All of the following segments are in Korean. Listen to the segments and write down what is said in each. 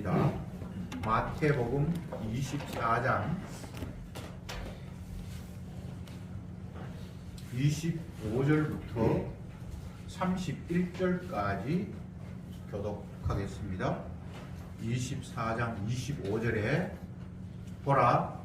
하겠습니다. 마태복음 24장 25절부터 31절까지 교독하겠습니다. 24장 25절에 보라,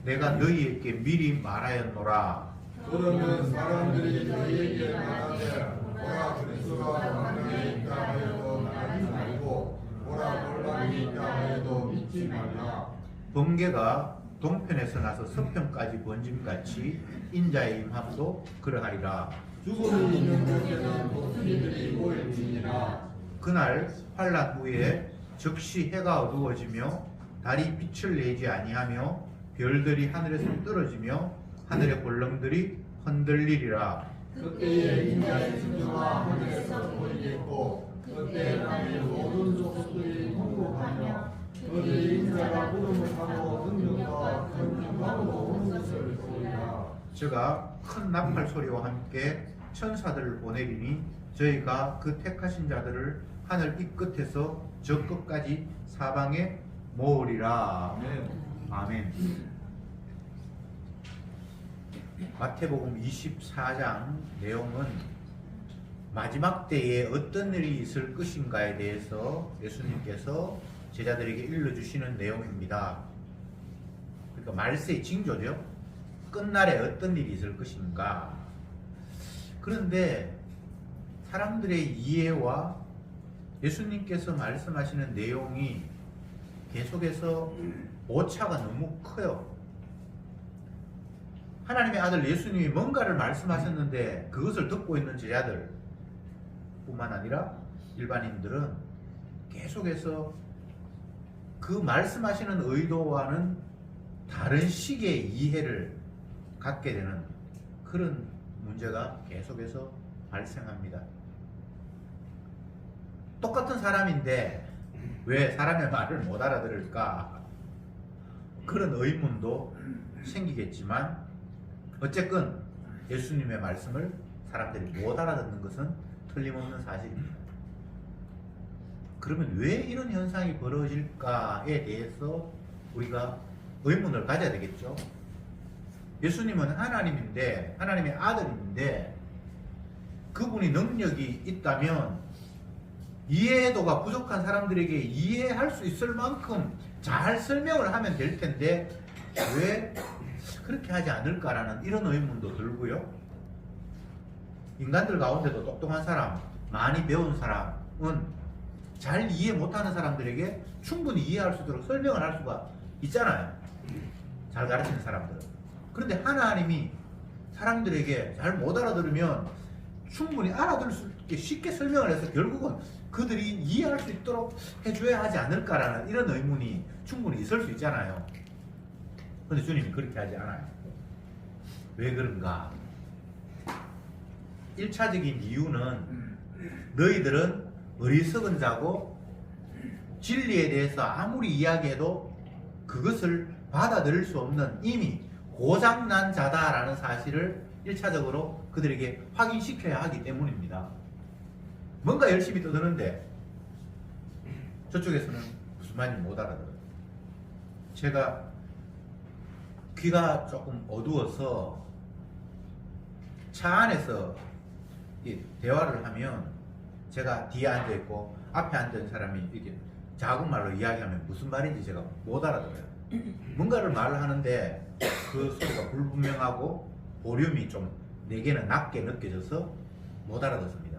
내가 너희에게 미리 말하였노라. 그러면 사람들이 너희에게 말하되 보라, 그리스도가 광야에 있다 하여도 말하지 말고 보라, 골방에 있다 하여도 믿지 말라. 번개가 동편에서 나서 서편까지 번짐같이 인자의 임함도 그러하리라. 죽음이 있는 곳에는 독수리들이 모일지니라. 그날 환란 후에 즉시 해가 어두워지며 달이 빛을 내지 아니하며 별들이 하늘에서 떨어지며 하늘의 벌렁들이 흔들리리라. 그때에 인자의 징조가 하늘에서 보이겠고 그때 땅의 모든 족속들이 통곡하며 그들이 인자가 구름을 타고 능력과 큰 영광으로 오는 것을 보리라. 제가 큰 나팔 소리와 함께 천사들을 보내리니 저희가 그 택하신 자들을 하늘 이 끝에서 저 끝까지 사방에 모으리라. 아멘. 마태복음 24장 내용은 마지막 때에 어떤 일이 있을 것인가에 대해서 예수님께서 제자들에게 일러주시는 내용입니다. 그러니까 말세의 징조죠. 끝날에 어떤 일이 있을 것인가. 그런데 사람들의 이해와 예수님께서 말씀하시는 내용이 계속해서 오차가 너무 커요. 하나님의 아들 예수님이 뭔가를 말씀하셨는데 그것을 듣고 있는 제자들 뿐만 아니라 일반인들은 계속해서 그 말씀하시는 의도와는 다른 식의 이해를 갖게 되는 그런 문제가 계속해서 발생합니다. 똑같은 사람인데 왜 사람의 말을 못 알아들을까? 그런 의문도 생기겠지만 어쨌건 예수님의 말씀을 사람들이 못 알아듣는 것은 틀림없는 사실입니다. 그러면 왜 이런 현상이 벌어질까에 대해서 우리가 의문을 가져야 되겠죠. 예수님은 하나님인데, 하나님의 아들인데 그분이 능력이 있다면 이해도가 부족한 사람들에게 이해할 수 있을 만큼 잘 설명을 하면 될 텐데 왜 그렇게 하지 않을까라는 이런 의문도 들고요. 인간들 가운데도 똑똑한 사람, 많이 배운 사람은 잘 이해 못하는 사람들에게 충분히 이해할 수 있도록 설명을 할 수가 있잖아요. 잘 가르치는 사람들은. 그런데 하나님이 사람들에게 잘 못 알아들으면 충분히 알아들을 수 있게 쉽게 설명을 해서 결국은 그들이 이해할 수 있도록 해줘야 하지 않을까라는 이런 의문이 충분히 있을 수 있잖아요. 그런데 주님이 그렇게 하지 않아요. 왜 그런가? 1차적인 이유는 너희들은 어리석은 자고 진리에 대해서 아무리 이야기해도 그것을 받아들일 수 없는 이미 고장난 자다라는 사실을 1차적으로 그들에게 확인시켜야 하기 때문입니다. 뭔가 열심히 떠드는데 저쪽에서는 무슨 말인지 못 알아들어요. 제가 귀가 조금 어두워서 차 안에서 대화를 하면 제가 뒤에 앉아있고 앞에 앉은 사람이 이렇게 작은 말로 이야기하면 무슨 말인지 제가 못 알아들어요. 뭔가를 말을 하는데 그 소리가 불분명하고 볼륨이 좀 내게는 낮게 느껴져서 못 알아듣습니다.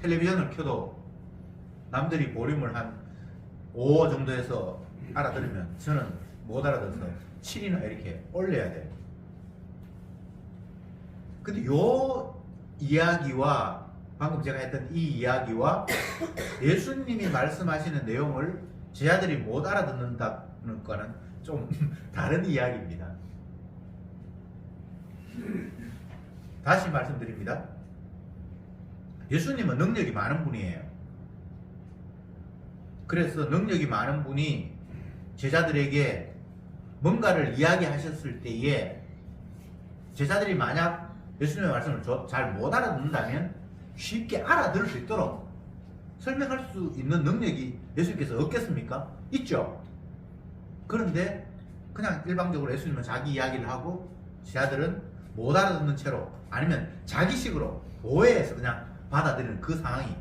텔레비전을 켜도 남들이 볼륨을 한 5 정도 해서 알아들으면 저는 못 알아들어서 7이나 이렇게 올려야 돼요. 근데 요 이야기와 방금 제가 했던 이 이야기와 예수님이 말씀하시는 내용을 제자들이 못 알아듣는다는 거는 좀 다른 이야기입니다. 다시 말씀드립니다. 예수님은 능력이 많은 분이에요. 그래서 능력이 많은 분이 제자들에게 뭔가를 이야기하셨을 때에 제자들이 만약 예수님의 말씀을 잘 못 알아듣는다면 쉽게 알아들을 수 있도록 설명할 수 있는 능력이 예수님께서 없겠습니까? 있죠. 그런데 그냥 일방적으로 예수님은 자기 이야기를 하고 제자들은 못 알아듣는 채로 아니면 자기식으로 오해해서 그냥 받아들이는 그 상황이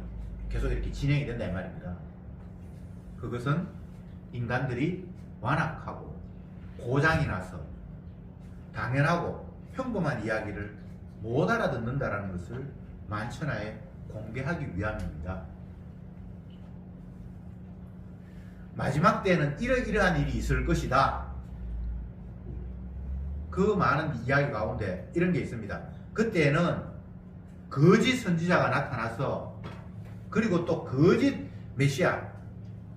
계속 이렇게 진행이 된다 이 말입니다. 그것은 인간들이 완악하고 고장이 나서 당연하고 평범한 이야기를 못 알아듣는다라는 것을 만천하에 공개하기 위함입니다. 마지막 때에는 이러이러한 일이 있을 것이다. 그 많은 이야기 가운데 이런 게 있습니다. 그때에는 거짓 선지자가 나타나서 그리고 또 거짓 메시아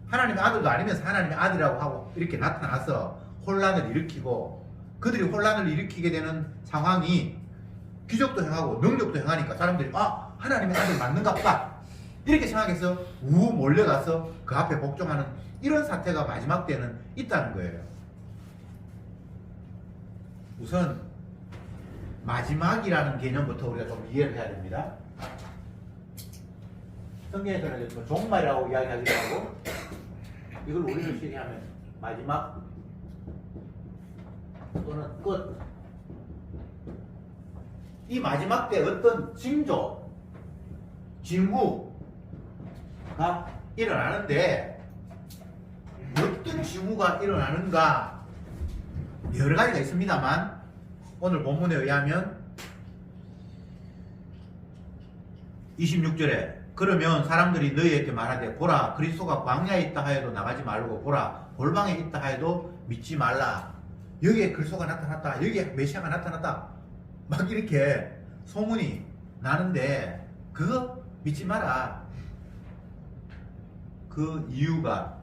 하나님의 아들도 아니면서 하나님의 아들이라고 하고 이렇게 나타나서 혼란을 일으키고 그들이 혼란을 일으키게 되는 상황이 기적도 행하고 능력도 행하니까 사람들이 하나님의 아들 맞는가 보다 이렇게 생각해서 몰려가서 그 앞에 복종하는 이런 사태가 마지막 때는 있다는 거예요. 우선 마지막이라는 개념부터 우리가 좀 이해를 해야 됩니다. 성경에서는 종말이라고 이야기하기도 하고 이걸 우리를 시리하면 마지막 또는 끝. 이 마지막 때 어떤 징조, 징후가 일어나는데 어떤 징후가 일어나는가 여러 가지가 있습니다만 오늘 본문에 의하면 26절에 그러면 사람들이 너희에게 말하되 보라 그리스도가 광야에 있다 하여도 나가지 말고 보라 골방에 있다 하여도 믿지 말라. 여기에 그리스도가 나타났다, 여기에 메시아가 나타났다 막 이렇게 소문이 나는데 그거 믿지 마라. 그 이유가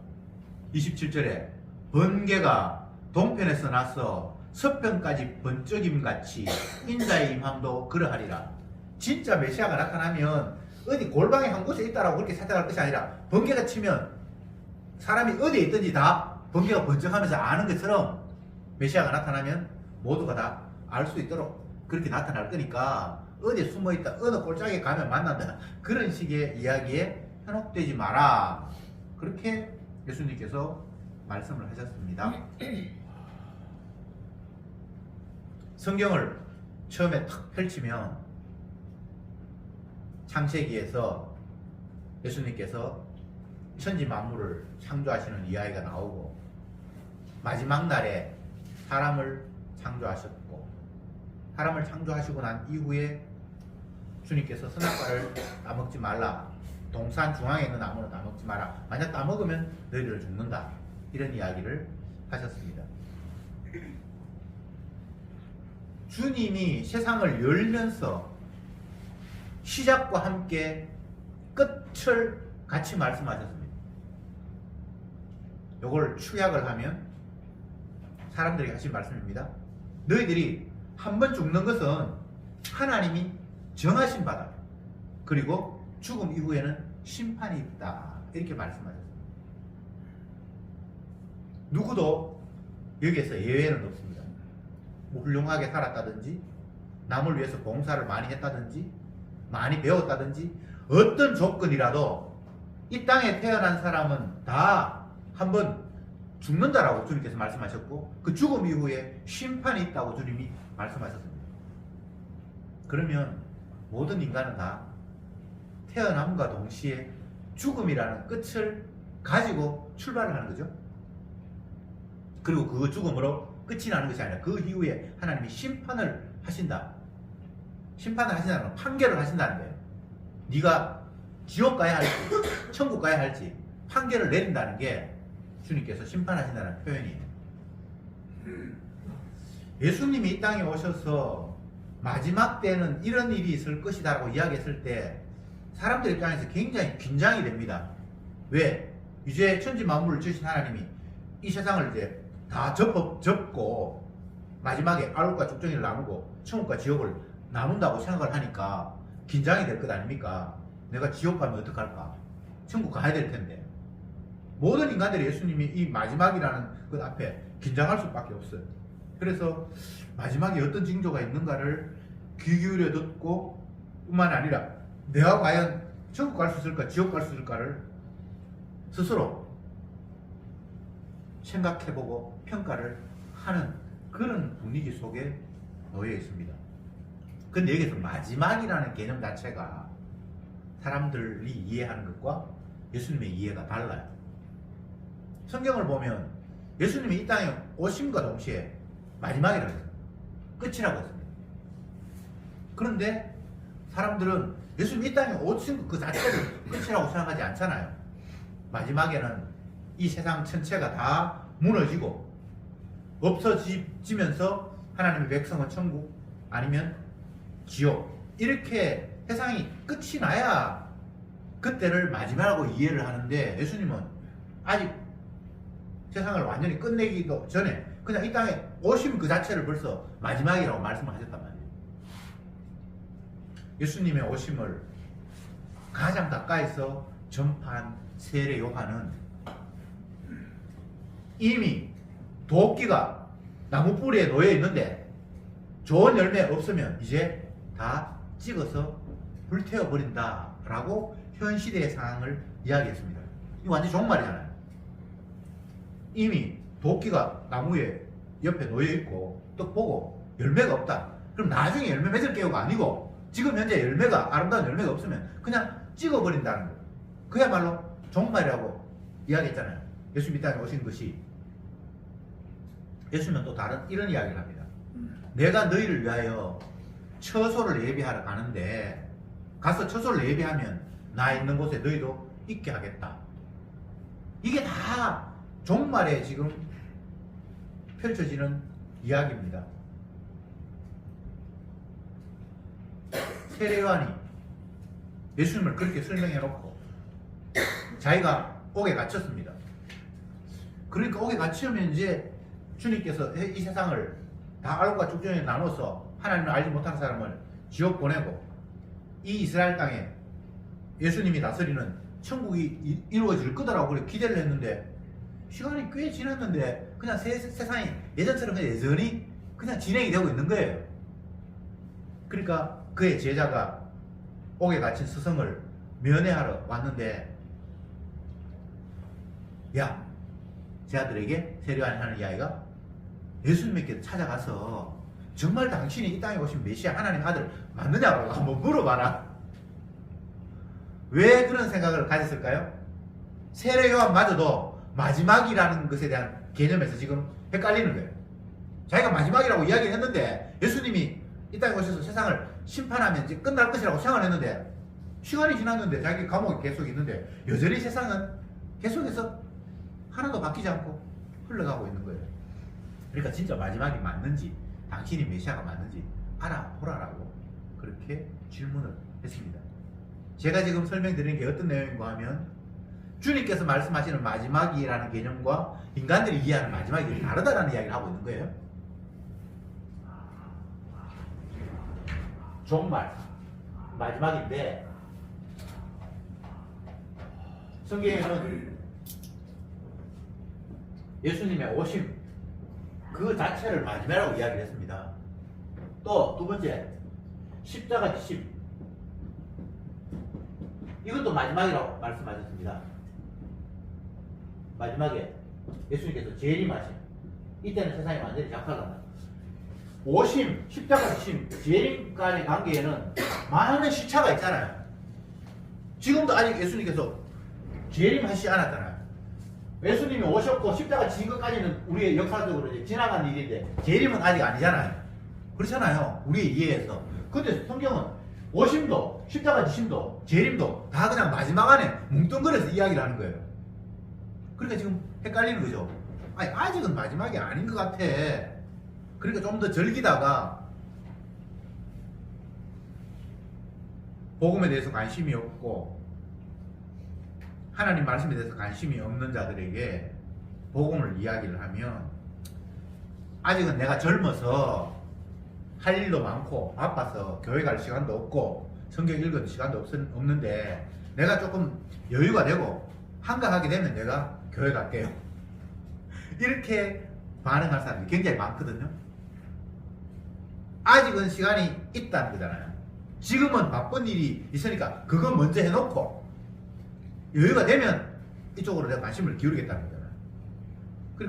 27절에 번개가 동편에서 나서 서편까지 번쩍임같이 인자의 임함도 그러하리라. 진짜 메시아가 나타나면 어디 골방에 한 곳에 있다라고 그렇게 생각할 것이 아니라 번개가 치면 사람이 어디에 있든지 다 번개가 번쩍하면서 아는 것처럼 메시아가 나타나면 모두가 다 알 수 있도록 그렇게 나타날 거니까 어디에 숨어있다 어느 골짜기에 가면 만난다 그런 식의 이야기에 현혹되지 마라. 그렇게 예수님께서 말씀을 하셨습니다. 성경을 처음에 탁 펼치면 창세기에서 예수님께서 천지 만물을 창조하시는 이야기가 나오고 마지막 날에 사람을 창조하셨고 사람을 창조하시고 난 이후에 주님께서 선악과를 따먹지 말라. 동산 중앙에 있는 나무는 따먹지 마라. 만약 따먹으면 너희들 죽는다. 이런 이야기를 하셨습니다. 주님이 세상을 열면서 시작과 함께 끝을 같이 말씀하셨습니다. 이걸 축약을 하면 사람들이 하신 말씀입니다. 너희들이 한 번 죽는 것은 하나님이 정하신 바다. 그리고 죽음 이후에는 심판이 있다. 이렇게 말씀하셨습니다. 누구도 여기에서 예외는 없습니다. 뭐 훌륭하게 살았다든지 남을 위해서 봉사를 많이 했다든지 많이 배웠다든지 어떤 조건이라도 이 땅에 태어난 사람은 다 한번 죽는다라고 주님께서 말씀하셨고 그 죽음 이후에 심판이 있다고 주님이 말씀하셨습니다. 그러면 모든 인간은 다 태어남과 동시에 죽음이라는 끝을 가지고 출발을 하는 거죠. 그리고 그 죽음으로 끝이 나는 것이 아니라 그 이후에 하나님이 심판을 하신다. 심판을 하신다는 건 판결을 하신다는 거예요. 네가 지옥 가야 할지 천국 가야 할지 판결을 내린다는 게 주님께서 심판하신다는 표현이에요. 예수님이 이 땅에 오셔서 마지막 때는 이런 일이 있을 것이다 라고 이야기했을 때 사람들 입장에서 굉장히 긴장이 됩니다. 왜? 이제 천지 만물을 지으신 하나님이 이 세상을 이제 다 접고 마지막에 아울과 죽정이를 나누고 천국과 지옥을 나눈다고 생각을 하니까 긴장이 될 것 아닙니까? 내가 지옥 가면 어떡할까? 천국 가야 될 텐데. 모든 인간들이 예수님이 이 마지막이라는 것 앞에 긴장할 수밖에 없어요. 그래서 마지막에 어떤 징조가 있는가를 귀 기울여 듣고 뿐만 아니라 내가 과연 천국 갈 수 있을까, 지옥 갈 수 있을까를 스스로 생각해보고 평가를 하는 그런 분위기 속에 놓여 있습니다. 근데 여기서 마지막이라는 개념 자체가 사람들이 이해하는 것과 예수님의 이해가 달라요. 성경을 보면 예수님이 이 땅에 오심과 동시에 마지막이라고 했어요. 끝이라고 했습니다. 그런데 사람들은 예수님이 이 땅에 오신 그 자체를 끝이라고 생각하지 않잖아요. 마지막에는 이 세상 전체가 다 무너지고 없어지면서 하나님의 백성은 천국 아니면 지옥, 이렇게 세상이 끝이 나야 그때를 마지막이라고 이해를 하는데, 예수님은 아직 세상을 완전히 끝내기도 전에 그냥 이 땅에 오심 그 자체를 벌써 마지막이라고 말씀을 하셨단 말이에요. 예수님의 오심을 가장 가까이서 전파한 세례 요한은 이미 도끼가 나무 뿌리에 놓여 있는데 좋은 열매 없으면 이제 다 찍어서 불태워 버린다 라고 현 시대의 상황을 이야기했습니다. 이거 완전 종말이잖아요. 이미 도끼가 나무에 옆에 놓여 있고 또 보고 열매가 없다. 그럼 나중에 열매 맺을 게가 아니고 지금 현재 열매가, 아름다운 열매가 없으면 그냥 찍어버린다는 거예요. 그야말로 종말이라고 이야기했잖아요. 예수님 이 땅에 오신 것이. 예수님은 또 다른 이런 이야기를 합니다. 내가 너희를 위하여 처소를 예비하러 가는데 가서 처소를 예비하면 나 있는 곳에 너희도 있게 하겠다. 이게 다 종말에 지금 펼쳐지는 이야기입니다. 세례 요한이 예수님을 그렇게 설명해 놓고 자기가 옥에 갇혔습니다. 그러니까 옥에 갇히면 이제 주님께서 이 세상을 다 알과 죽전에 나눠서 하나님을 알지 못하는 사람을 지옥 보내고 이 이스라엘 땅에 예수님이 다스리는 천국이 이루어질 거다라고 그렇게 기대를 했는데, 시간이 꽤 지났는데 그냥 세상이 예전처럼 그냥 여전히 그냥 진행이 되고 있는 거예요. 그러니까 그의 제자가 옥에 갇힌 스승을 면회하러 왔는데, 야, 제 아들에게 세례요한이 하는 이야기가, 예수님께 찾아가서 정말 당신이 이 땅에 오신 메시아 하나님 아들 맞느냐고 한번 물어봐라. 왜 그런 생각을 가졌을까요? 세례요한마저도 마지막이라는 것에 대한 개념에서 지금 헷갈리는 거예요. 자기가 마지막이라고 이야기를 했는데, 예수님이 이 땅에 오셔서 세상을 심판하면 이제 끝날 것이라고 생각을 했는데, 시간이 지났는데 자기 감옥에 계속 있는데 여전히 세상은 계속해서 하나도 바뀌지 않고 흘러가고 있는 거예요. 그러니까 진짜 마지막이 맞는지, 당신이 메시아가 맞는지 알아보라라고 그렇게 질문을 했습니다. 제가 지금 설명드리는 게 어떤 내용인가 하면, 주님께서 말씀하시는 마지막이라는 개념과 인간들이 이해하는 마지막이 다르다라는 이야기를 하고 있는 거예요. 종말, 마지막인데, 성경에는 예수님의 오심 그 자체를 마지막이라고 이야기를 했습니다. 또 두 번째, 십자가 지심, 이것도 마지막이라고 말씀하셨습니다. 마지막에 예수님께서 재림하심, 이때는 세상이 완전히 작살난다. 오심, 십자가 지심, 재림 간의 관계에는 많은 시차가 있잖아요. 지금도 아직 예수님께서 재림하시지 않았잖아요. 예수님이 오셨고 십자가 지신 것까지는 우리의 역사적으로 이제 지나간 일인데, 재림은 아직 아니잖아요. 그렇잖아요, 우리의 이해에서. 근데 성경은 오심도 십자가 지심도 재림도 다 그냥 마지막 안에 뭉뚱그려서 이야기를 하는 거예요. 그러니까 지금 헷갈리는 거죠. 아니, 아직은 마지막이 아닌 것 같아. 그러니까 좀 더 즐기다가 복음에 대해서 관심이 없고 하나님 말씀에 대해서 관심이 없는 자들에게 복음을 이야기를 하면, 아직은 내가 젊어서 할 일도 많고 바빠서 교회 갈 시간도 없고 성경 읽을 시간도 없는데, 내가 조금 여유가 되고 한가하게 되면 내가 교회 갈게요. 이렇게 반응할 사람들이 굉장히 많거든요. 아직은 시간이 있다는 거잖아요. 지금은 바쁜 일이 있으니까 그거 먼저 해놓고 여유가 되면 이쪽으로 내가 관심을 기울이겠다는 거잖아요.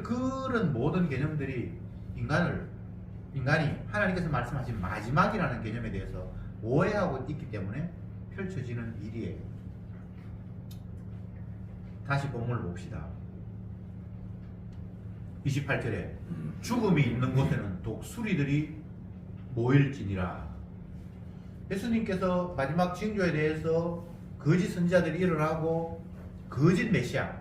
그런 모든 개념들이 인간이 하나님께서 말씀하신 마지막이라는 개념에 대해서 오해하고 있기 때문에 펼쳐지는 일이에요. 다시 본문을 봅시다. 28절에 죽음이 있는 곳에는 독수리들이 모일지니라. 예수님께서 마지막 징조에 대해서 거짓 선지자들이 일어나고 거짓 메시아,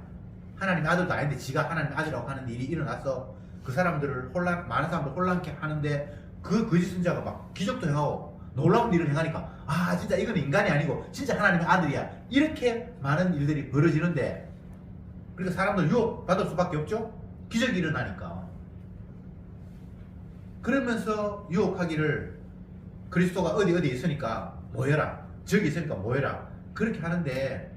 하나님 아들도 아닌데 지가 하나님 아들이라고 하는 일이 일어나서 그 사람들을 많은 사람들 혼란케 하는데 그 거짓 선지자가 막 기적도 행하고 놀라운 일을 행하니까 아 진짜 이건 인간이 아니고 진짜 하나님의 아들이야, 이렇게 많은 일들이 벌어지는데, 그러니까 사람들 유혹 받을 수밖에 없죠. 기적이 일어나니까. 그러면서 유혹하기를 그리스도가 어디 있으니까 모여라, 저기 있으니까 모여라, 그렇게 하는데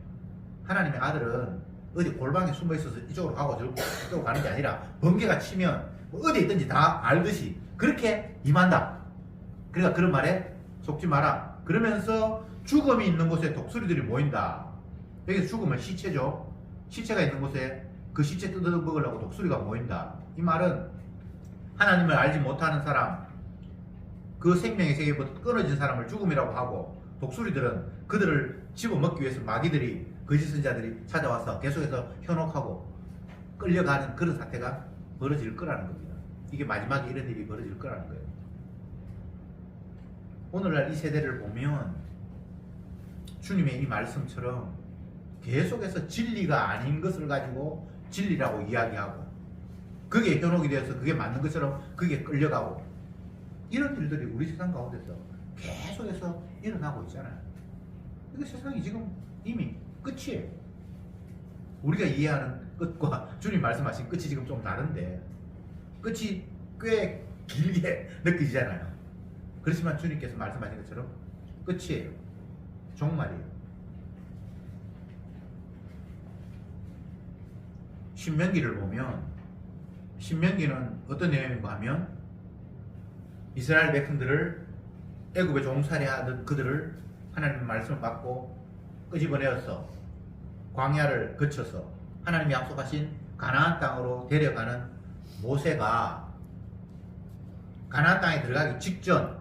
하나님의 아들은 어디 골방에 숨어 있어서 이쪽으로 가고 저쪽으로 가는 게 아니라 번개가 치면 뭐 어디에 있든지 다 알듯이 그렇게 임한다. 그러니까 그런 말에 속지 마라. 그러면서 죽음이 있는 곳에 독수리들이 모인다. 여기서 죽음은 시체죠. 시체가 있는 곳에 그 시체 뜯어먹으려고 독수리가 모인다. 이 말은 하나님을 알지 못하는 사람, 그 생명의 세계부터 끊어진 사람을 죽음이라고 하고, 독수리들은 그들을 집어먹기 위해서 마귀들이, 거짓 선지자들이 찾아와서 계속해서 현혹하고 끌려가는 그런 사태가 벌어질 거라는 겁니다. 이게 마지막에 이런 일이 벌어질 거라는 거예요. 오늘날 이 세대를 보면 주님의 이 말씀처럼 계속해서 진리가 아닌 것을 가지고 진리라고 이야기하고, 그게 현혹이 되어서 그게 맞는 것처럼 그게 끌려가고, 이런 일들이 우리 세상 가운데서 계속해서 일어나고 있잖아요. 그 세상이 지금 이미 끝이에요. 우리가 이해하는 끝과 주님 말씀하신 끝이 지금 좀 다른데, 끝이 꽤 길게 느껴지잖아요. 그렇지만 주님께서 말씀하신 것처럼 끝이에요. 종말이에요. 신명기를 보면, 신명기는 어떤 내용인가 하면 이스라엘 백성들을 애굽에 종살이하던 그들을 하나님의 말씀을 받고 끄집어내어서 광야를 거쳐서 하나님이 약속하신 가나안 땅으로 데려가는 모세가 가나안 땅에 들어가기 직전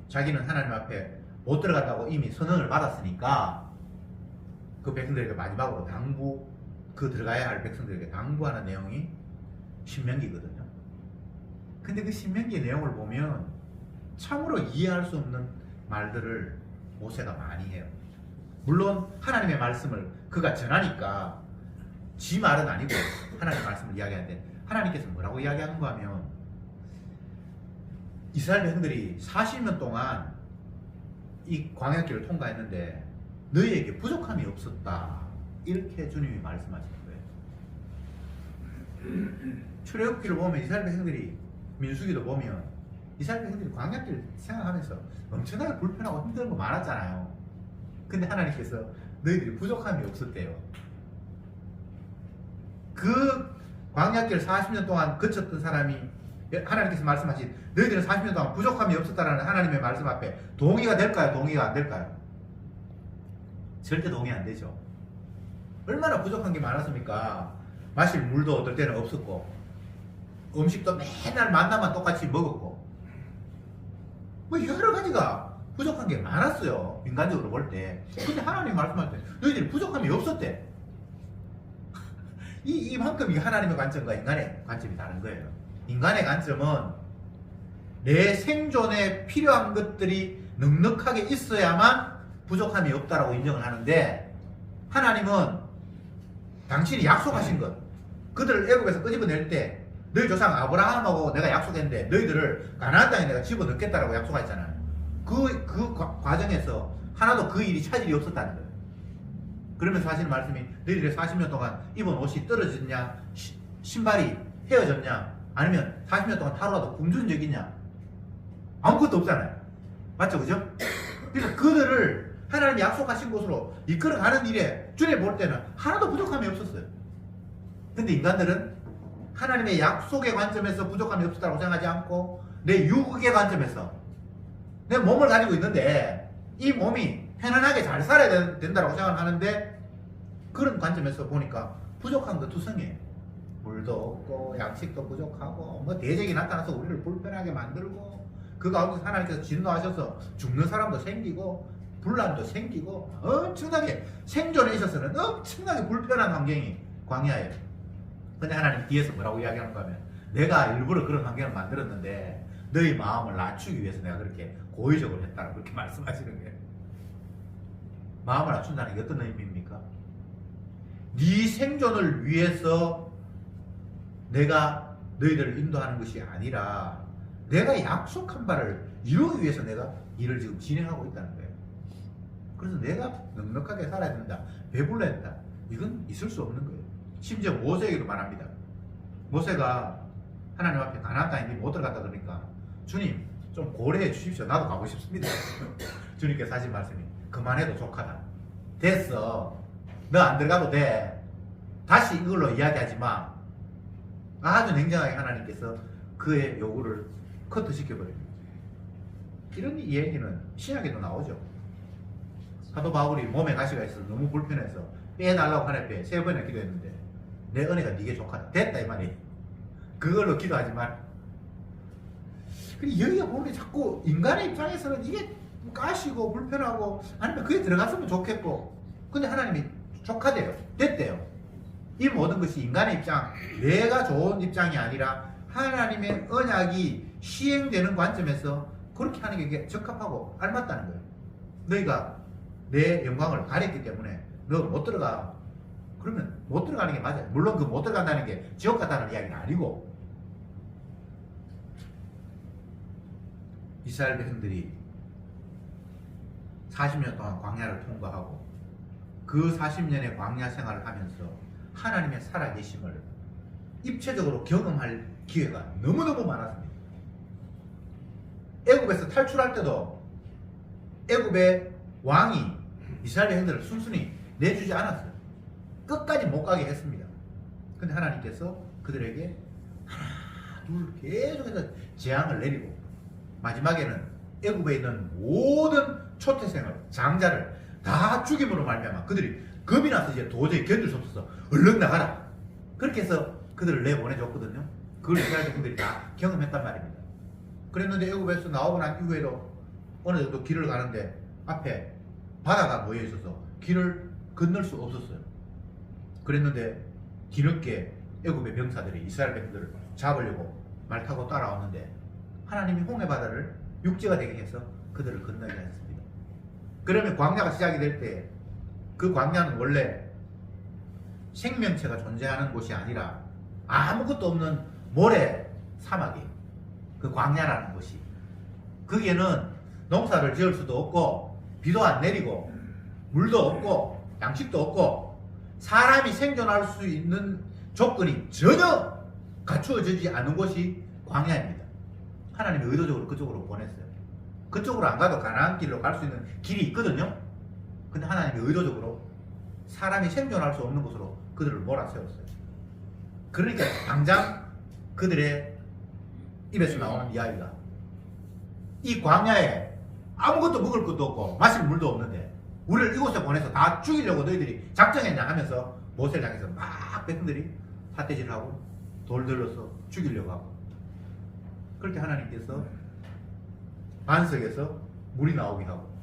자기는 하나님 앞에 못 들어간다고 이미 선언을 받았으니까 그 백성들에게 마지막으로 그 들어가야 할 백성들에게 당부하는 내용이 신명기거든요. 근데 그 신명기의 내용을 보면 참으로 이해할 수 없는 말들을 모세가 많이 해요. 물론 하나님의 말씀을 그가 전하니까 지 말은 아니고 하나님의 말씀을 이야기하는데, 하나님께서 뭐라고 이야기하는가 하면 이스라엘 백성들이 40년 동안 이 광야길을 통과했는데 너희에게 부족함이 없었다, 이렇게 주님이 말씀하시는 거예요. 출애굽기를 보면 이스라엘 백성들이, 민수기도 보면 이스라엘 백성들이 광야길 생각하면서 엄청나게 불편하고 힘든 거 많았잖아요. 근데 하나님께서 너희들이 부족함이 없었대요. 그 광야길 40년 동안 거쳤던 사람이 하나님께서 말씀하신 너희들은 40년 동안 부족함이 없었다라는 하나님의 말씀 앞에 동의가 될까요? 동의가 안 될까요? 절대 동의 안 되죠. 얼마나 부족한 게 많았습니까? 마실 물도 어떨 때는 없었고, 음식도 맨날 만나만 똑같이 먹었고, 뭐 여러 가지가 부족한 게 많았어요, 인간적으로 볼 때. 근데 하나님 말씀할 때 너희들이 부족함이 없었대. 이만큼 이게 하나님의 관점과 인간의 관점이 다른 거예요. 인간의 관점은 내 생존에 필요한 것들이 넉넉하게 있어야만 부족함이 없다라고 인정을 하는데, 하나님은 당신이 약속하신 것, 그들을 애굽에서 끄집어낼 때 너희 조상 아브라함하고 내가 약속했는데 너희들을 가나안 땅에 내가 집어넣겠다라고 약속했잖아요. 그 과정에서 하나도 그 일이 차질이 없었다는 거예요. 그러면서 하시는 말씀이 너희들의 40년 동안 입은 옷이 떨어졌냐, 신발이 헤어졌냐, 아니면 40년 동안 하루라도 굶준 적 있냐? 아무것도 없잖아요. 맞죠? 그죠? 그러니까 그들을 하나님이 약속하신 곳으로 이끌어가는 일에 주님 볼 때는 하나도 부족함이 없었어요. 근데 인간들은 하나님의 약속의 관점에서 부족함이 없었다고 생각하지 않고 내 육의 관점에서 내 몸을 가지고 있는데 이 몸이 편안하게 잘 살아야 된다고 생각을 하는데 그런 관점에서 보니까 부족한 거 투성이에요. 물도 없고 양식도 부족하고 뭐 대적이 나타나서 우리를 불편하게 만들고 그 가운데서 하나님께서 진노하셔서 죽는 사람도 생기고 분란도 생기고 엄청나게 생존에 있어서는 엄청나게 불편한 환경이 광야예요. 근데 하나님 뒤에서 뭐라고 이야기하는가 하면 내가 일부러 그런 환경을 만들었는데 너희 마음을 낮추기 위해서 내가 그렇게 고의적으로 했다고 그렇게 말씀하시는 거예요. 마음을 낮춘다는 게 어떤 의미입니까? 네 생존을 위해서 내가 너희들을 인도하는 것이 아니라 내가 약속한 바를 이루기 위해서 내가 일을 지금 진행하고 있다는 거예요. 그래서 내가 넉넉하게 살아야 된다. 배불러야 된다. 이건 있을 수 없는 거예요. 심지어 모세에게도 말합니다. 모세가 하나님 앞에 가나안 땅에 못 들어갔다 그러니까 주님 좀 고려해 주십시오. 나도 가고 싶습니다. 주님께서 하신 말씀이 그만해도 족하다. 됐어. 너 안 들어가도 돼. 다시 이걸로 이야기하지 마. 아주 냉정하게 하나님께서 그의 요구를 커트시켜버립니다. 이런 얘기는 신약에도 나오죠. 사도 바울이 몸에 가시가 있어서 너무 불편해서 빼달라고 하나님께 3번이나 기도했는데 내 은혜가 네게 족하다. 됐다 이 말이. 그걸로 기도하지 말. 여기가 보면 자꾸 인간의 입장에서는 이게 까시고 불편하고 아니면 그게 들어갔으면 좋겠고 근데 하나님이 족하대요. 됐대요. 이 모든 것이 인간의 입장, 내가 좋은 입장이 아니라 하나님의 언약이 시행되는 관점에서 그렇게 하는 게 적합하고 알맞다는 거예요. 너희가 내 영광을 가렸기 때문에 너 못 들어가. 그러면 못 들어가는 게 맞아요. 물론 그 못 들어간다는 게 지옥 같다는 이야기는 아니고 이스라엘 백성들이 40년 동안 광야를 통과하고 그 40년의 광야 생활을 하면서 하나님의 살아계심을 입체적으로 경험할 기회가 너무너무 많았습니다. 애굽에서 탈출할 때도 애굽의 왕이 이스라엘 백성들을 순순히 내주지 않았어요. 끝까지 못 가게 했습니다. 근데 하나님께서 그들에게 하나 둘 계속해서 재앙을 내리고 마지막에는 애굽에 있는 모든 초태생을 장자를 다 죽임으로 말미암아 그들이 겁이 나서 이제 도저히 견딜 수 없어서 얼른 나가라. 그렇게 해서 그들을 내보내줬거든요. 그걸 이스라엘 백성들이 다 경험했단 말입니다. 그랬는데 애굽에서 나오고 난 이후에도 어느 정도 길을 가는데 앞에 바다가 모여 있어서 길을 건널 수 없었어요. 그랬는데 뒤늦게 애굽의 병사들이 이스라엘 백성들을 잡으려고 말 타고 따라왔는데 하나님이 홍해 바다를 육지가 되게 해서 그들을 건너게 하셨습니다. 그러면 광야가 시작이 될 때 그 광야는 원래 생명체가 존재하는 곳이 아니라 아무것도 없는 모래 사막이에요. 그 광야라는 곳이. 거기에는 농사를 지을 수도 없고 비도 안 내리고 물도 없고 양식도 없고 사람이 생존할 수 있는 조건이 전혀 갖추어지지 않은 곳이 광야입니다. 하나님이 의도적으로 그쪽으로 보냈어요. 그쪽으로 안 가도 가나안 길로 갈 수 있는 길이 있거든요. 근데 하나님이 의도적으로 사람이 생존할 수 없는 곳으로 그들을 몰아세웠어요. 그러니까 당장 그들의 입에서 나오는 이야기가 이 광야에 아무것도 먹을 것도 없고 마실 물도 없는데 우리를 이곳에 보내서 다 죽이려고 너희들이 작정했냐 하면서 모세를 향해서 막 백성들이 삿대질하고 돌 들러서 죽이려고 하고 그렇게 하나님께서 반석에서 물이 나오게 하고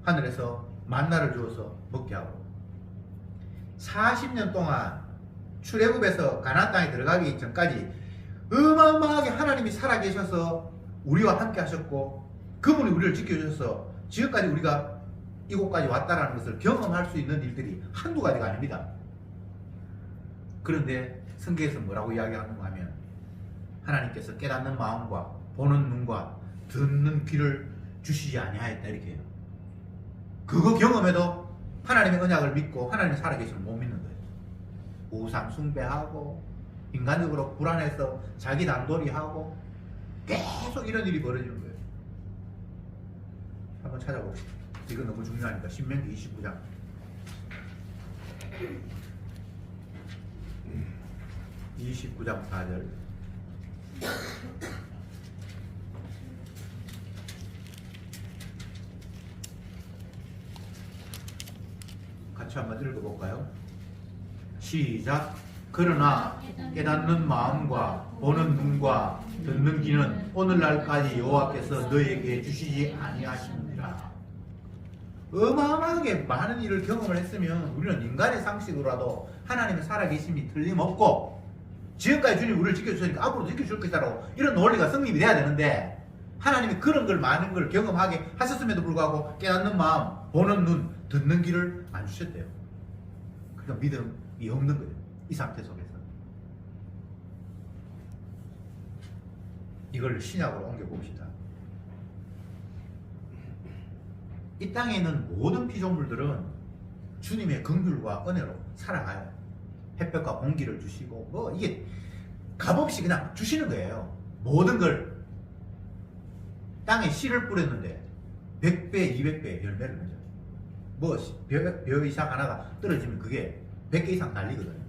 하늘에서 만나를 주어서 먹게 하고 40년 동안 출애굽에서 가나안 땅에 들어가기 전까지 어마어마하게 하나님이 살아계셔서 우리와 함께 하셨고 그분이 우리를 지켜주셔서 지금까지 우리가 이곳까지 왔다라는 것을 경험할 수 있는 일들이 한두 가지가 아닙니다. 그런데 성경에서 뭐라고 이야기하는가 하면 하나님께서 깨닫는 마음과 보는 눈과 듣는 귀를 주시지 아니하였다 이렇게 해요. 그거 경험해도 하나님의 언약을 믿고 하나님이 살아계심을 못 믿는 거예요. 우상 숭배하고 인간적으로 불안해서 자기 단돌이하고 계속 이런 일이 벌어지는 거예요. 한번 찾아봅시다. 이건 너무 중요하니까 신명기 29장 29장 4절 읽어볼까요? 시작. 그러나 깨닫는 마음과 보는 눈과 듣는 귀는 오늘날까지 여호와께서 너에게 주시지 아니하시느니라. 어마어마하게 많은 일을 경험을 했으면 우리는 인간의 상식으로라도 하나님의 살아계심이 틀림없고 지금까지 주님 우리를 지켜주셨으니까 앞으로 지켜줄 것이라고 이런 논리가 성립이 돼야 되는데 하나님이 그런 걸 많은 걸 경험하게 하셨음에도 불구하고 깨닫는 마음, 보는 눈, 듣는 귀를 안 주셨대요. 그러니까 믿음이 없는 거예요. 이 상태 속에서. 이걸 신약으로 옮겨봅시다. 이 땅에 있는 모든 피조물들은 주님의 긍휼과 은혜로 살아가요. 햇볕과 공기를 주시고 뭐 이게 값없이 그냥 주시는 거예요. 모든 걸. 땅에 씨를 뿌렸는데 100배, 200배 열매를 맺어요. 뭐 벼 이상 하나가 떨어지면 그게 100개 이상 날리거든요.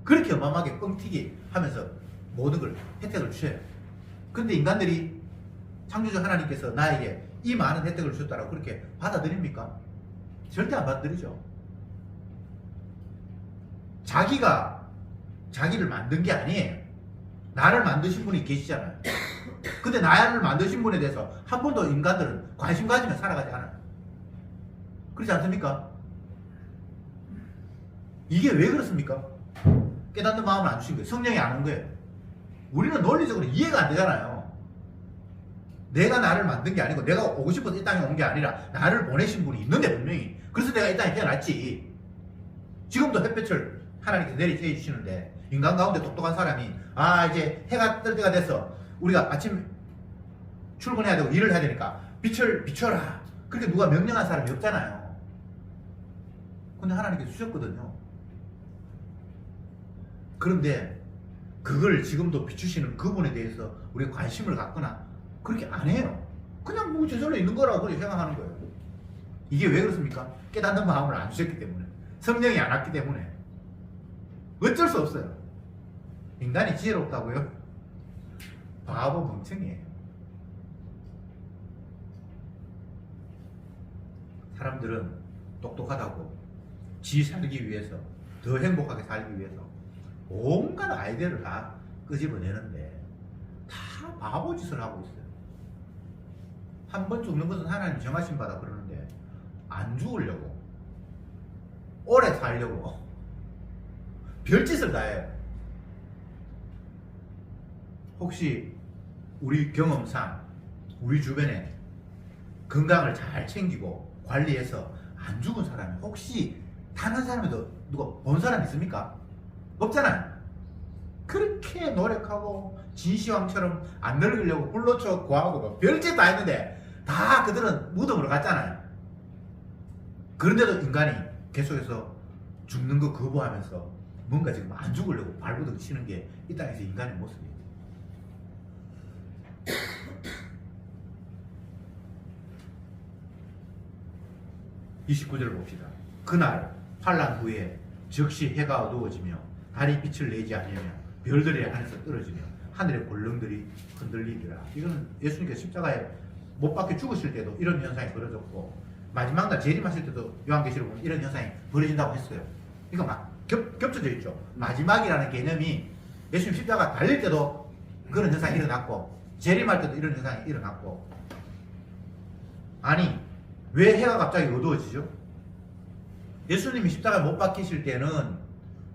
그렇게 어마어마하게 뻥튀기 하면서 모든 걸 혜택을 주셔요. 근데 인간들이 창조주 하나님께서 나에게 이 많은 혜택을 주셨다고 그렇게 받아들입니까? 절대 안 받아들이죠. 자기가 자기를 만든 게 아니에요. 나를 만드신 분이 계시잖아요. 근데 나를 만드신 분에 대해서 한 번도 인간들은 관심 가지면 살아가지 않아요. 그렇지 않습니까? 이게 왜 그렇습니까? 깨닫는 마음을 안 주신 거예요. 성령이 안 온 거예요. 우리는 논리적으로 이해가 안 되잖아요. 내가 나를 만든 게 아니고 내가 오고 싶어서 이 땅에 온 게 아니라 나를 보내신 분이 있는데 분명히. 그래서 내가 이 땅에 태어났지. 지금도 햇볕을 하나님께서 내리쬐 주시는데 인간 가운데 똑똑한 사람이 이제 해가 뜰 때가 돼서 우리가 아침 출근해야 되고 일을 해야 되니까 빛을 비춰라. 그렇게 누가 명령한 사람이 없잖아요. 근데 하나님께서 주셨거든요. 그런데 그걸 지금도 비추시는 그분에 대해서 우리가 관심을 갖거나 그렇게 안 해요. 그냥 뭐 저절로 있는 거라고 그렇게 생각하는 거예요. 이게 왜 그렇습니까? 깨닫는 마음을 안 주셨기 때문에. 성령이 안 왔기 때문에. 어쩔 수 없어요. 인간이 지혜롭다고요? 바보 멍청이에요. 사람들은 똑똑하다고 지 살기 위해서, 더 행복하게 살기 위해서 온갖 아이디어를 다 끄집어내는데 다 바보 짓을 하고 있어요. 한 번 죽는 것은 하나님 정하신 바다 그러는데 안 죽으려고, 오래 살려고 별짓을 다 해요. 혹시 우리 경험상 우리 주변에 건강을 잘 챙기고 관리해서 안 죽은 사람이 혹시 단 한 사람에도 누가 본 사람 있습니까? 없잖아요. 그렇게 노력하고 진시황처럼 안 늙으려고 불로초 구하고 뭐 별짓 다 했는데 다 그들은 무덤으로 갔잖아요. 그런데도 인간이 계속해서 죽는 거 거부하면서 뭔가 지금 안 죽으려고 발버둥 치는 게 이 땅에서 인간의 모습이에요. 29절을 봅시다. 그날 환난 후에 즉시 해가 어두워지며 달이 빛을 내지 않으며 별들이 하늘에서 떨어지며 하늘의 골릉들이 흔들리리라. 이거는 예수님께서 십자가에 못 박혀 죽으실 때도 이런 현상이 벌어졌고 마지막 날 재림하실 때도 요한계시록 보면 이런 현상이 벌어진다고 했어요. 그러니까 막 겹쳐져 있죠. 마지막이라는 개념이 예수님 십자가 달릴 때도 그런 현상이 일어났고 재림할 때도 이런 현상이 일어났고. 아니 왜 해가 갑자기 어두워지죠? 예수님이 십자가에 못 박히실 때는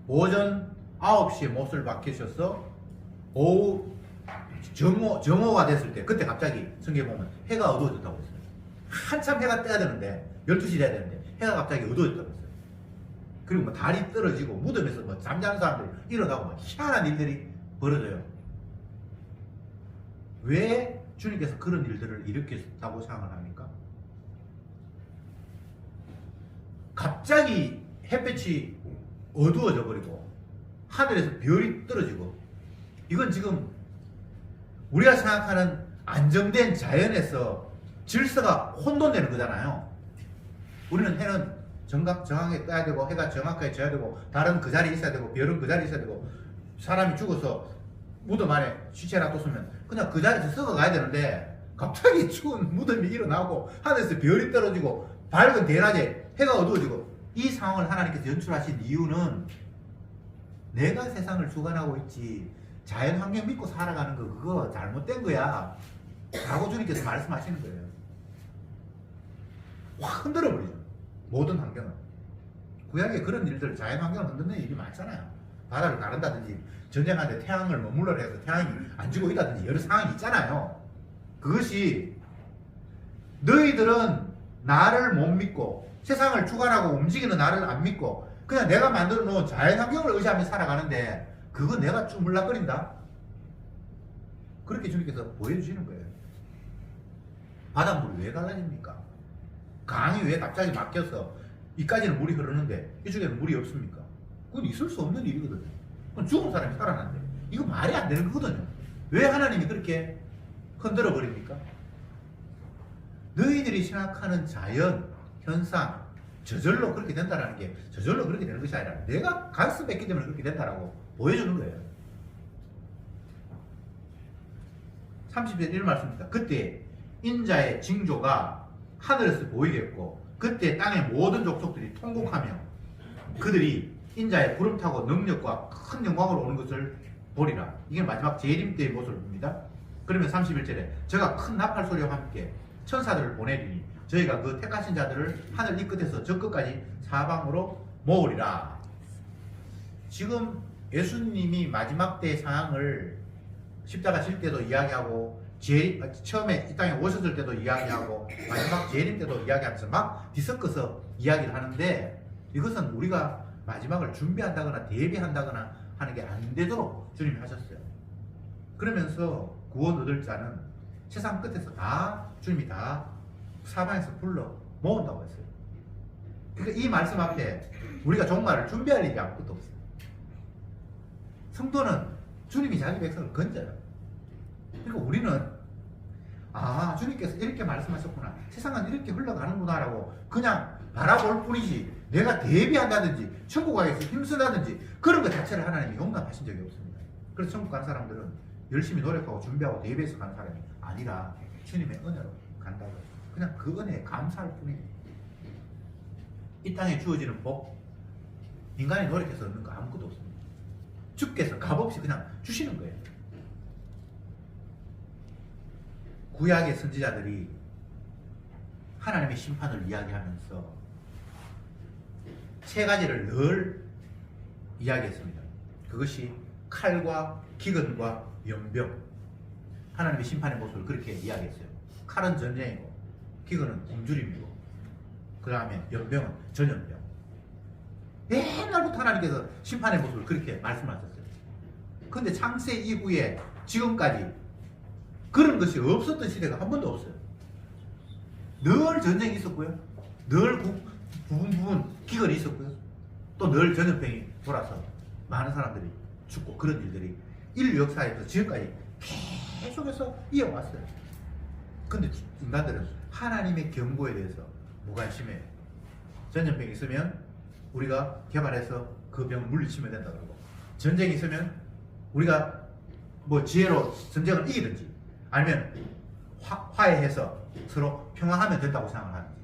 오전 9시에 못을 박히셔서 오후 정오가 됐을 때 그때 갑자기 성경에 보면 해가 어두워졌다고 했어요. 한참 해가 떠야 되는데 12시 돼야 되는데 해가 갑자기 어두워졌다고 했어요. 그리고 뭐 달이 떨어지고 무덤에서 뭐 잠자는 사람들 일어나고 뭐 희한한 일들이 벌어져요. 왜 주님께서 그런 일들을 일으켰다고 생각을 합니까? 갑자기 햇볕이 어두워져 버리고 하늘에서 별이 떨어지고 이건 지금 우리가 생각하는 안정된 자연에서 질서가 혼돈되는 거잖아요. 우리는 해는 정확하게 떠야 되고 해가 정확하게 져야 되고 달은 그 자리에 있어야 되고 별은 그 자리에 있어야 되고 사람이 죽어서 무덤 안에 시체 놔뒀으면 그냥 그 자리에서 썩어가야 되는데 갑자기 추운 무덤이 일어나고 하늘에서 별이 떨어지고 밝은 대낮에 해가 어두워지고 이 상황을 하나님께서 연출하신 이유는 내가 세상을 주관하고 있지 자연 환경 믿고 살아가는 거 그거 잘못된 거야 라고 주님께서 말씀하시는 거예요. 확 흔들어 버리죠. 모든 환경을. 구약에 그런 일들, 자연 환경을 흔드는 일이 많잖아요. 바다를 가른다든지 전쟁하는데 태양을 머물러라 해서 태양이 안 지고 있다든지 여러 상황이 있잖아요. 그것이 너희들은 나를 못 믿고 세상을 주관하고 움직이는 나를 안 믿고 그냥 내가 만들어 놓은 자연 환경을 의지하며 살아가는데 그거 내가 쭈물락거린다? 그렇게 주님께서 보여주시는 거예요. 바닷물이 왜 갈라집니까? 강이 왜 갑자기 막혀서 이까지는 물이 흐르는데 이쪽에는 물이 없습니까? 그건 있을 수 없는 일이거든요. 그건 죽은 사람이 살아난대. 이거 말이 안 되는 거거든요. 왜 하나님이 그렇게 흔들어 버립니까? 너희들이 생각하는 자연, 현상, 저절로 그렇게 된다는 게 저절로 그렇게 되는 것이 아니라 내가 간섭했기 때문에 그렇게 된다라고 보여주는 거예요. 30절 이런 말씀입니다. 그때 인자의 징조가 하늘에서 보이겠고 그때 땅의 모든 족속들이 통곡하며 그들이 인자의 구름 타고 능력과 큰 영광으로 오는 것을 보리라. 이게 마지막 재림 때의 모습을 봅니다. 그러면 31절에 저가 큰 나팔 소리와 함께 천사들을 보내리니 저희가 그 택하신 자들을 하늘 이 끝에서 저 끝까지 사방으로 모으리라. 지금 예수님이 마지막 때의 상황을 십자가 질 때도 이야기하고 처음에 이 땅에 오셨을 때도 이야기하고 마지막 재림 때도 이야기하면서 막 뒤섞어서 이야기를 하는데 이것은 우리가 마지막을 준비한다거나 대비한다거나 하는 게 안 되도록 주님이 하셨어요. 그러면서 구원 얻을 자는 세상 끝에서 다 주님이 다 사방에서 불러 모은다고 했어요. 그러니까 이 말씀 앞에 우리가 종말을 준비할 일이 아무것도 없어요. 성도는 주님이 자기 백성을 건져요. 그러니까 우리는 주님께서 이렇게 말씀하셨구나, 세상은 이렇게 흘러가는구나 라고 그냥 바라볼 뿐이지 내가 대비한다든지 천국 가기 위해서 힘쓰다든지 그런 것 자체를 하나님이 용납하신 적이 없습니다. 그래서 천국 가는 사람들은 열심히 노력하고 준비하고 대비해서 가는 사람이 아니라 주님의 은혜로 간다고 해요. 그냥 그 은혜에 감사할 뿐이에요. 이 땅에 주어지는 복, 인간이 노력해서 얻는 거 아무것도 없습니다. 주께서 값없이 그냥 주시는 거예요. 구약의 선지자들이 하나님의 심판을 이야기하면서 세 가지를 늘 이야기했습니다. 그것이 칼과 기근과 연병. 하나님의 심판의 모습을 그렇게 이야기했어요. 칼은 전쟁이고 기근은 굶주림이고 그 다음에 연병은 전염병. 옛날부터 하나님께서 심판의 모습을 그렇게 말씀하셨어요. 그런데 창세 이후에 지금까지 그런 것이 없었던 시대가 한 번도 없어요. 늘 전쟁이 있었고요. 늘 부분 기근이 있었고요. 또 늘 전염병이 돌아서 많은 사람들이 죽고 그런 일들이 인류 역사에서 지금까지 계속해서 이어왔어요. 근데 인간들은 하나님의 경고에 대해서 무관심해요. 전염병이 있으면 우리가 개발해서 그 병을 물리치면 된다 그러고, 전쟁이 있으면 우리가 뭐 지혜로 전쟁을 이기든지 아니면 화해해서 서로 평화하면 된다고 생각하는지,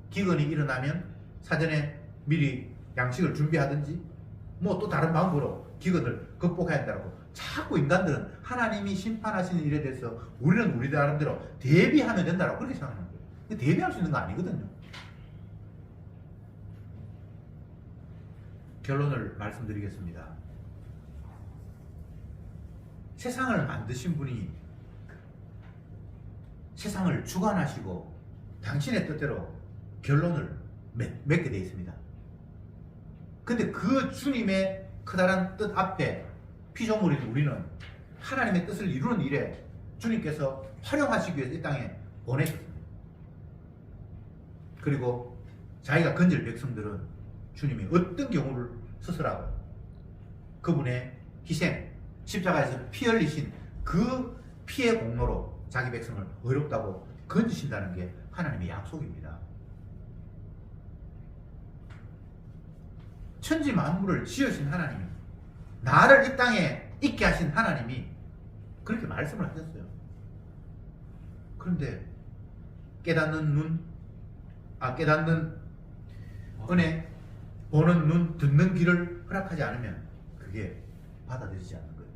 기근이 일어나면 사전에 미리 양식을 준비하든지 뭐 또 다른 방법으로 기근을 극복해야 된다고 자꾸 인간들은 하나님이 심판하시는 일에 대해서 우리는 우리 나름대로 대비하면 된다고 그렇게 생각하는 거예요. 근데 대비할 수 있는 거 아니거든요. 결론을 말씀드리겠습니다. 세상을 만드신 분이 세상을 주관하시고 당신의 뜻대로 결론을 맺게 되어 있습니다. 근데 그 주님의 커다란 뜻 앞에 피조물인 우리는 하나님의 뜻을 이루는 일에 주님께서 활용하시기 위해서 이 땅에 보내셨습니다. 그리고 자기가 건질 백성들은 주님이 어떤 경우를 쓰시라고 그분의 희생, 십자가에서 피 흘리신 그 피의 공로로 자기 백성을 의롭다고 건지신다는 게 하나님의 약속입니다. 천지 만물을 지으신 하나님이, 나를 이 땅에 있게 하신 하나님이 그렇게 말씀을 하셨어요. 그런데 깨닫는 은혜, 보는 눈, 듣는 귀를 허락하지 않으면 그게 받아들이지 않는 거예요.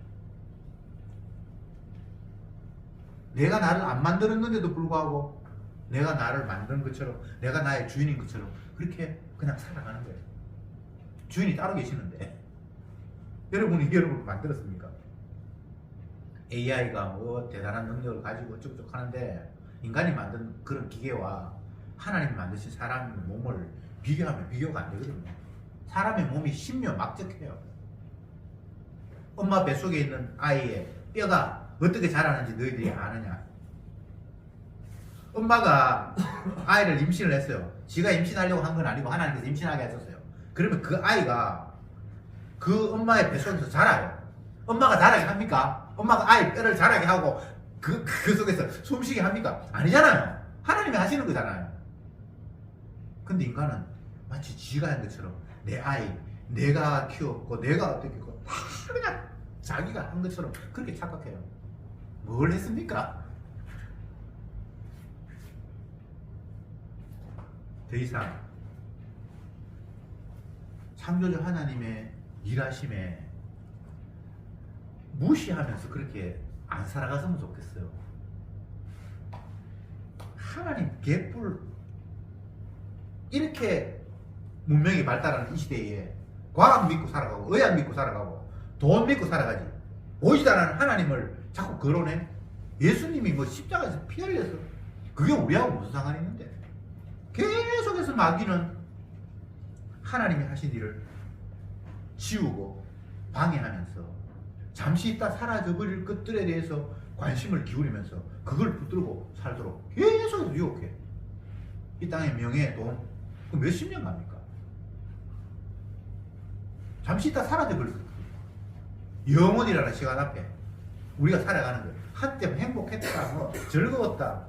내가 나를 안 만들었는데도 불구하고 내가 나를 만든 것처럼, 내가 나의 주인인 것처럼 그렇게 그냥 살아가는 거예요. 주인이 따로 계시는데 여러분이 여러분을 만들었습니까? AI가 뭐 대단한 능력을 가지고 어쩌고저쩌고 하는데 인간이 만든 그런 기계와 하나님이 만드신 사람의 몸을 비교하면 비교가 안 되거든요. 사람의 몸이 신묘 막적해요. 엄마 뱃속에 있는 아이의 뼈가 어떻게 자라는지 너희들이 아느냐? 엄마가 아이를 임신을 했어요. 지가 임신하려고 한 건 아니고 하나님께서 임신하게 하셨어요. 그러면 그 아이가 그 엄마의 뱃속에서 자라요. 엄마가 자라게 합니까? 엄마가 아이 뼈를 자라게 하고 그 속에서 숨쉬게 합니까? 아니잖아요. 하나님이 하시는 거잖아요. 근데 인간은 마치 지가 한 것처럼 내 아이, 내가 키웠고 내가 어떻게 했고 다 그냥 자기가 한 것처럼 그렇게 착각해요. 뭘 했습니까? 더 이상 창조주 하나님의 일하심에 무시하면서 그렇게 안 살아갔으면 좋겠어요. 하나님 개뿔 이렇게 문명이 발달하는 이 시대에 과학 믿고 살아가고 의학 믿고 살아가고 돈 믿고 살아가지 보이지도 않는 하나님을 자꾸 거론해. 예수님이 뭐 십자가에서 피 흘려서 그게 우리하고 무슨 상관이 있는데 계속해서 마귀는 하나님이 하신 일을 지우고 방해하면서 잠시 있다 사라져버릴 것들에 대해서 관심을 기울이면서 그걸 붙들고 살도록 계속해서 유혹해. 이 땅의 명예, 돈, 그 몇십 년 갑니까? 잠시 있다 사라져버릴 것. 영원이라는 시간 앞에 우리가 살아가는 거예요. 한때 행복했다, 뭐 즐거웠다.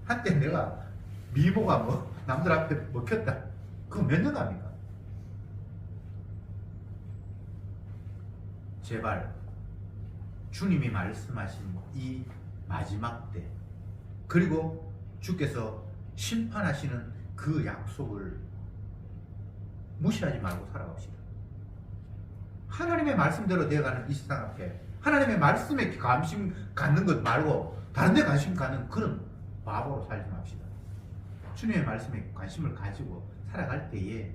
한때 내가 미모가 뭐 남들 앞에 먹혔다. 그거 몇 년 갑니까? 제발 주님이 말씀하신 이 마지막 때 그리고 주께서 심판하시는 그 약속을 무시하지 말고 살아갑시다. 하나님의 말씀대로 되어가는 이 세상 앞에 하나님의 말씀에 관심 갖는 것 말고 다른 데 관심 갖는 그런 바보로 살지 맙시다. 주님의 말씀에 관심을 가지고 살아갈 때에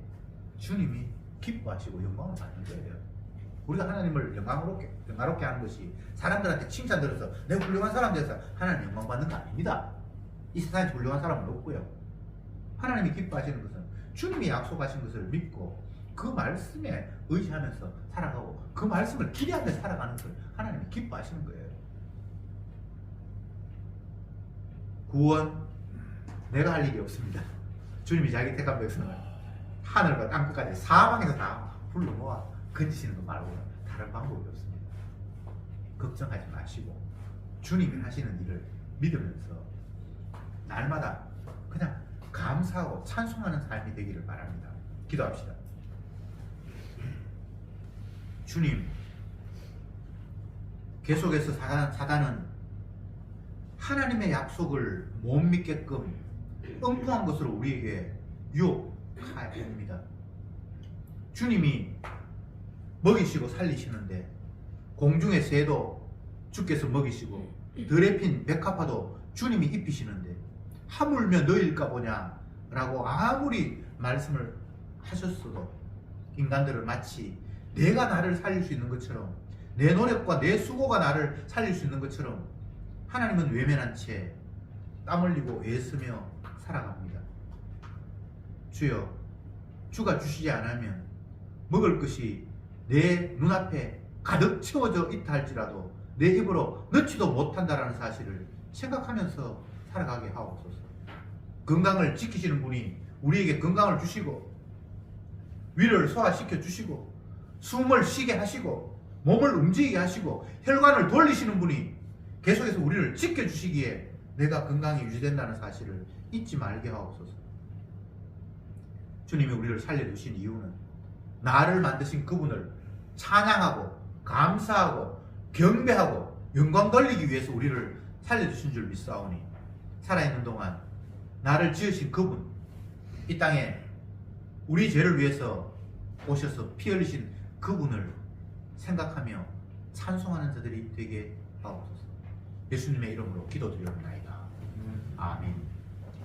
주님이 기뻐하시고 영광을 받는 거예요. 우리가 하나님을 영광롭게 하는 것이 사람들한테 칭찬 들어서 내가 훌륭한 사람 돼서 하나님 영광 받는 거 아닙니다. 이 세상에 훌륭한 사람은 없고요. 하나님이 기뻐하시는 것은 주님이 약속하신 것을 믿고 그 말씀에 의지하면서 살아가고 그 말씀을 기대하면서 살아가는 걸 하나님이 기뻐하시는 거예요. 구원 내가 할 일이 없습니다. 주님이 자기 택한 백성을 하늘과 땅끝까지 사방에서 다 불러 모아 건지시는 것 말고는 다른 방법이 없습니다. 걱정하지 마시고 주님이 하시는 일을 믿으면서 날마다 그냥 감사하고 찬송하는 삶이 되기를 바랍니다. 기도합시다. 주님, 계속해서 사단은 하나님의 약속을 못 믿게끔 엉뚱한 것으로 우리에게 유혹합니다. 주님이 먹이시고 살리시는데 공중의 새도 주께서 먹이시고 들에 핀 백합화도 주님이 입히시는데 하물며 너일까 보냐 라고 아무리 말씀을 하셨어도 인간들은 마치 내가 나를 살릴 수 있는 것처럼 내 노력과 내 수고가 나를 살릴 수 있는 것처럼 하나님은 외면한 채 땀 흘리고 애쓰며 살아갑니다. 주여, 주가 주시지 않으면 먹을 것이 내 눈앞에 가득 채워져 있다 할지라도 내 입으로 넣지도 못한다라는 사실을 생각하면서 살아가게 하옵소서. 건강을 지키시는 분이 우리에게 건강을 주시고 위를 소화시켜 주시고 숨을 쉬게 하시고 몸을 움직이게 하시고 혈관을 돌리시는 분이 계속해서 우리를 지켜주시기에 내가 건강이 유지된다는 사실을 잊지 말게 하옵소서. 주님이 우리를 살려주신 이유는 나를 만드신 그분을 찬양하고 감사하고 경배하고 영광 돌리기 위해서 우리를 살려주신 줄 믿사오니 살아있는 동안 나를 지으신 그분, 이 땅에 우리 죄를 위해서 오셔서 피 흘리신 그분을 생각하며 찬송하는 자들이 되게 하옵소서. 예수님의 이름으로 기도드리옵나이다. 아멘.